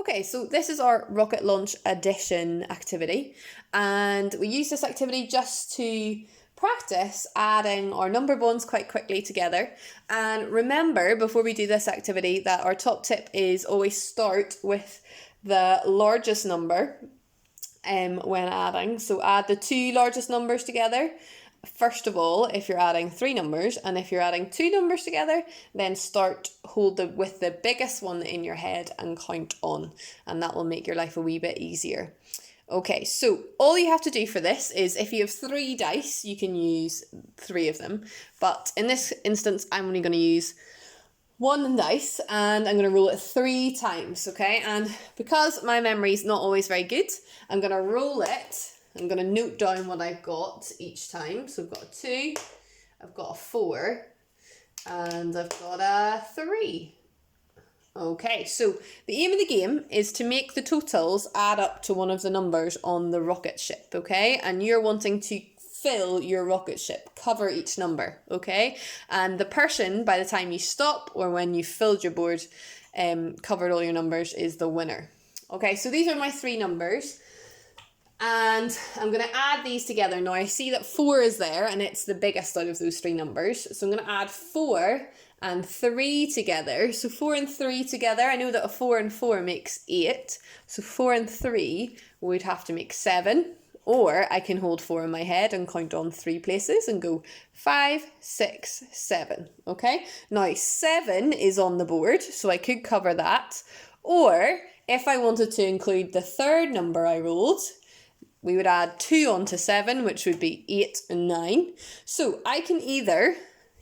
Okay, so this is our rocket launch addition activity, and we use this activity just to practice adding our number bonds quite quickly together. And remember, before we do this activity, that our top tip is always start with the largest number when adding. So add the two largest numbers together first of all if you're adding three numbers, and if you're adding two numbers together, then hold with the biggest one in your head and count on, and that will make your life a wee bit easier. Okay, so all you have to do for this is, if you have 3 dice, you can use 3 of them, but in this instance I'm only going to use 1 dice, and I'm going to roll it 3 times, okay? And because my memory is not always very good, I'm going to roll it. I'm going to note down what I've got each time. So I've got a 2, I've got a 4, and I've got a 3. Okay, so the aim of the game is to make the totals add up to one of the numbers on the rocket ship, okay? And you're wanting to fill your rocket ship, cover each number, okay? And the person, by the time you stop or when you filled your board, covered all your numbers, is the winner. Okay, so these are my 3 numbers. And I'm going to add these together. Now I see that 4 is there, and it's the biggest out of those 3 numbers. So I'm going to add 4 and 3 together. So 4 and 3 together. I know that a 4 and 4 makes 8. So 4 and 3 would have to make 7. Or I can hold 4 in my head and count on 3 places and go 5, 6, 7. Okay? Now 7 is on the board, so I could cover that. Or if I wanted to include the third number I rolled, we would add 2 onto 7, which would be 8 and 9. So I can either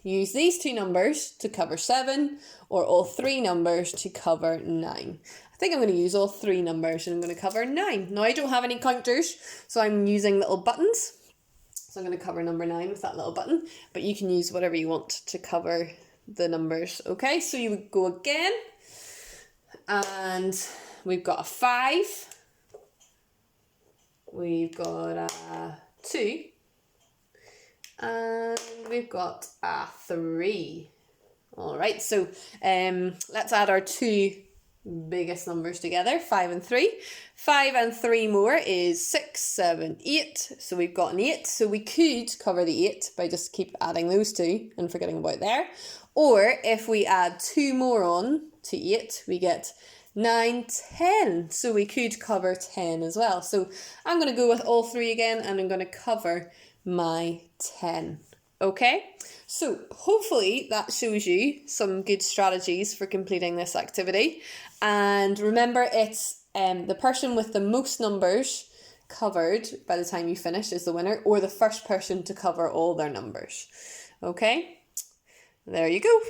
use these 2 numbers to cover 7, or all 3 numbers to cover 9. I think I'm going to use all 3 numbers, and I'm going to cover 9. Now I don't have any counters, so I'm using little buttons. So I'm going to cover number 9 with that little button, but you can use whatever you want to cover the numbers. Okay, so you would go again, and we've got a 5. We've got a 2, and we've got a 3. All right, so let's add our 2 biggest numbers together, 5 and 3. 5 and 3 more is 6, 7, 8. So we've got an 8. So we could cover the 8 by just keep adding those 2 and forgetting about there. Or if we add 2 more on to 8, we get 9, 10. So we could cover 10 as well. So I'm going to go with all 3 again, and I'm going to cover my 10. Okay, so hopefully that shows you some good strategies for completing this activity. And remember, it's the person with the most numbers covered by the time you finish is the winner, or the first person to cover all their numbers. Okay, there you go.